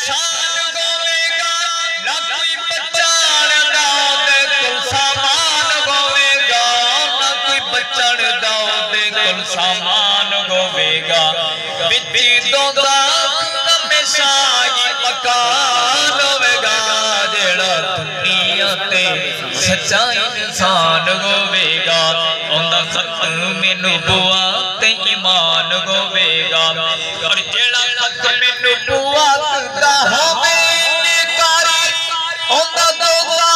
इंसान होवेगा ना कोई बचाण दा ओदे कोल सामान होवेगा ना कोई बचण दा ओदे कोल सामान होवेगा बिच्ची दोदा हमेशा ही मकान होवेगा जेड़ा दुनिया ते सच्चा इंसान होवेगा ओंदा खत्म नबुवत ते ईमान होवेगा और जेड़ा खत्म नबुवत दा होवे इनकारी ओंदा दोदा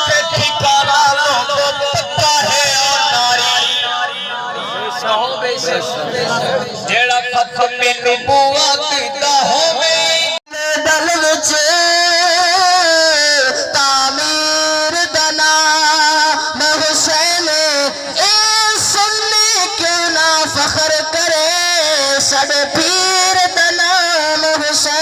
ते ठिकाना लोगो पक्का है और नारी जेड़ा खत्म नबुवत दा होवे दल विच तामीर दना न हुसैन ए सुन्नी क्यों ना फख्र करे साडे पीर दा नाम हुसैन।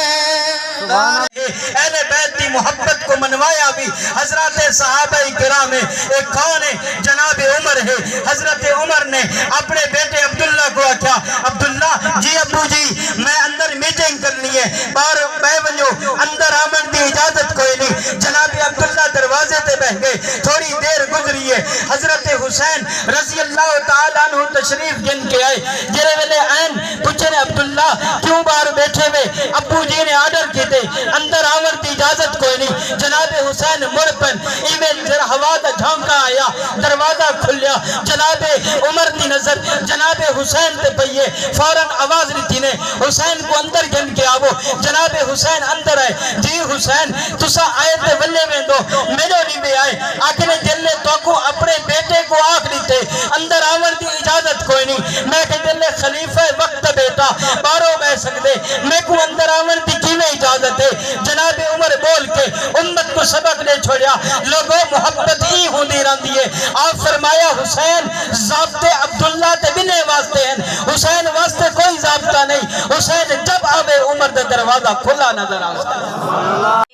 अहले बैत की मोहब्बत को मनवाया भी हजरत सहाबा किराम है। एक कौन है? जनाब उमर है। हजरत उमर ने अपने बेटे अब्दुल्ला को आख्या, अब्दुल्ला जी अब्बू जी मैं अंदर मीटिंग करनी है बाहर मैं वजो अंदर आमन की इजाजत कोई नहीं। जनाब अब्दुल्ला दरवाजे पे बह गए। थोड़ी देर गुजरी है हजरत हुसैन रजी अल्लाह तआला अन्हु तशरीफ गिन के आए। जेरे वेले आन पूछे ने अब्दुल्ला क्यों बाहर बैठे हुए? अब्बू जी ने आर्डर किए अंदर आवन की इजाजत कोई नहीं। जनाब हुसैन मुड़पन इवें जरा हवा का झोंका आया, दरवाजा खुलिया। जनाब उमर की नजर जनाब हुसैन ते पईए। फौरन आवाज दी ने हुसैन को अंदर गिन के आवो। जनाब हुसैन अंदर आए। जी हुसैन तुसा आए ते वल्ले वेंदो मेरे नहीं बे आए आखने जल्ले तोको अपने बेटे को आख दीते अंदर आवन की इजाजत कोई नहीं। मैं के जल्ले खलीफा वक्त बेटा बारो बह सकदे मैं को अंदर आवन की किवें इजाजत है? जनाब उमर बोल के उम्मत को सबक दे छोड़िया। लोगों मोहब्बत ही होती रहती है। आप फरमाया हुसैन ज़ाब्ते अब्दुल्ला ते बिने वास्ते हैं, हुसैन वास्ते कोई ज़ाब्ता नहीं। हुसैन जब आवे उमर का दरवाजा खुला नजर आता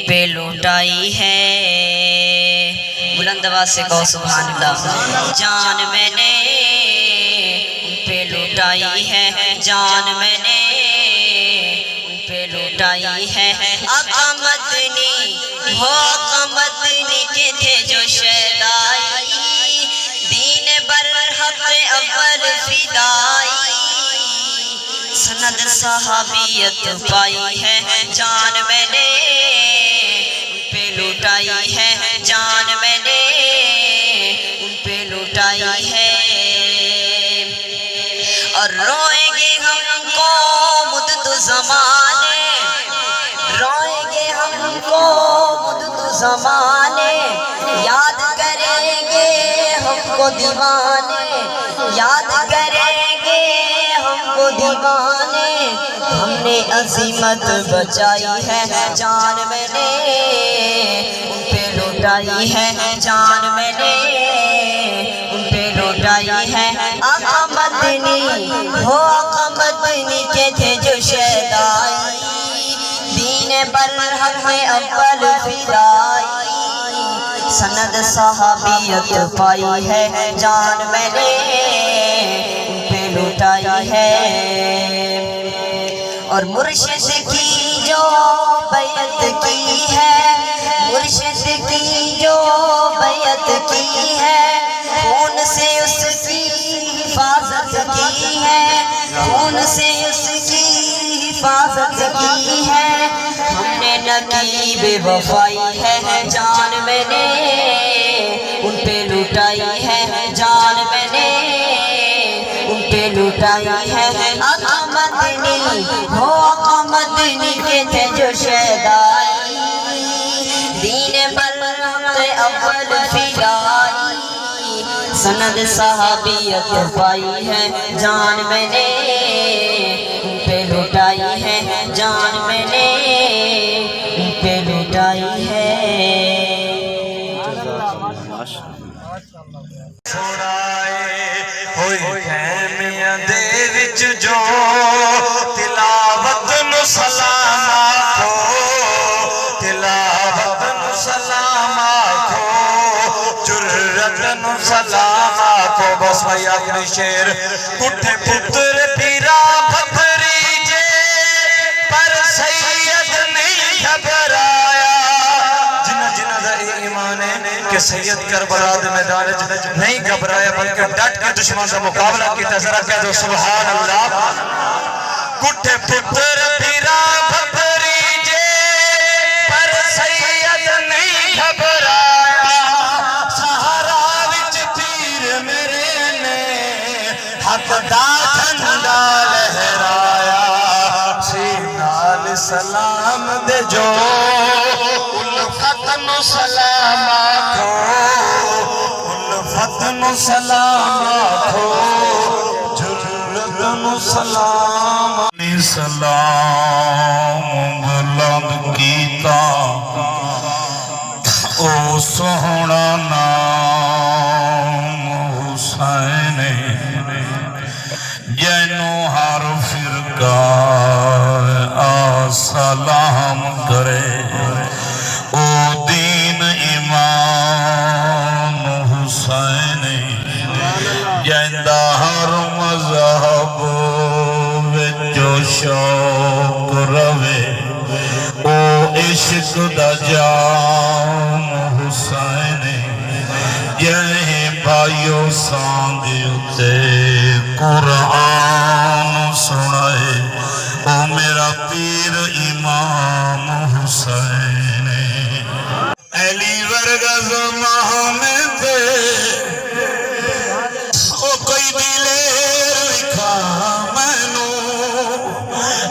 पे लुटाई है। बुलंद आवाज से कहो सुभान अल्लाह। जान मैंने पे लुटाई है, जान मैंने पे लुटाई है। आका मदनी हो आका मदनी के थे जो शहदाई दीन बरहक अव्वल फिदाई सनद सहाबियत पाई है। जान मैंने पे लुटाई है, जान मैंने उन पे लुटाई है। और रोएंगे हमको मुद्दत ज़माने, रोएंगे हमको मुद्दत ज़माने, याद करेंगे हमको दीवाने, याद करेंगे हमको दीवाने। हमने अजीमत बचाई है, जान मैंने उन पे लुटाई है, जान मैंने उन पे लुटाई है। आका मदनी हो आका मदनी के थे जो शहदाई दीन बरहक में अव्वल फिदाई सनद सहाबियत पाई है। जान मैंने उन पे लुटाई है। और मुर्शिद की जो बैत की है, मुर्शिद की जो बैत की है, खून से उसकी हिफाजत की है, खून से उसकी हिफाजत की है। हमने न की बेवफाई है, जान मैंने उन पे लुटाई है, जान मैंने उन पे लुटाई है। आका मदनी हो आका मदनी के थे जो शहदाई दीन बरहक अव्वल फिदाई सनद सहाबियत पाई है। जान मैंने उन पे लुटाई है, जान मैंने उन पे लुटाई है। जो तिलावत नु सलाम आखो, तिलावत नु सलाम आखो, जुर्रत नु सलाम आखो। बस भाई आखिरी शेर। कुठे पुत्र पीरा भतरी जे पर گھبرایا جنہ جنہ دا ایمان ہے کہ سید کربلا دے میدان نہیں گھبرایا بلکہ ڈٹ کے دشمن دا مقابلہ کیتا ذرا کہہ دو سبحان اللہ کٹھے پتر پیرا بھبری جے پر سید نہیں گھبرایا سہارا وچ پیر میرے نے حق دا جھنڈا لہرایا سینال سلام دے جو الفت نو سلام آکھو الفت نو سلام آکھو جرت نو سلام سلام بلند کیتا او سوہنا نام حسین جینو ہر فرقہ آ سلام کرے او دین امام حسین جیندہ ہر مذہب جو شوق روے او عشق دا جام حسین یہ بھائیو سانگے اتے قرآن سنائے او میرا پیر امام حسین علی ورگا زمانے پہ او کوئی دلیر لکھا مینو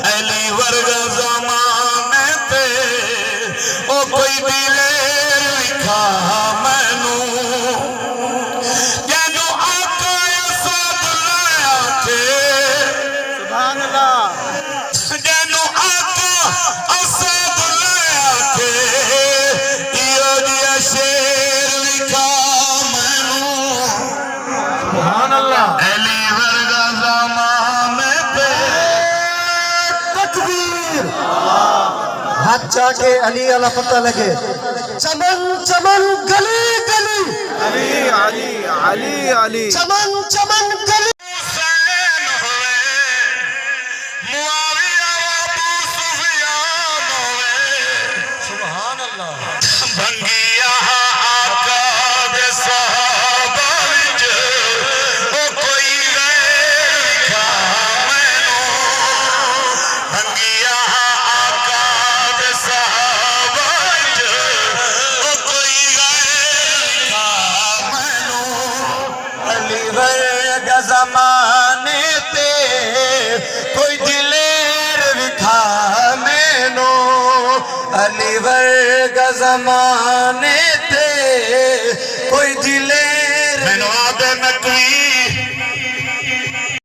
علی ورگا زمانے پہ او کوئی دلیر لکھا مینو جینو آقا اسد لایا تھے سبحان اللہ جینو آقا اسد لایا تھے یہ دیا شیر لکھا مینو سبحان اللہ علی ورگا زمانے پہ تکبیر ہاتھ چاہ کے علی علیہ پتہ لگے چمن چمن گلی گلی علی علی علی علی چمن چمن گلی حسین ہوئے معاویہ ابو سفیان ہوئے سبحان اللہ بھنگیا آقا دے صحابہ وچ او کوئی غیر لکھا مینو بھنگیا آقا دے صحابہ وچ او کوئی غیر لکھا مینو علی ورگا زمانے تے کوئی دلیر وکھا مینو علی ورگا زمانے تے کوئی دلیر مینو آدھے نقوی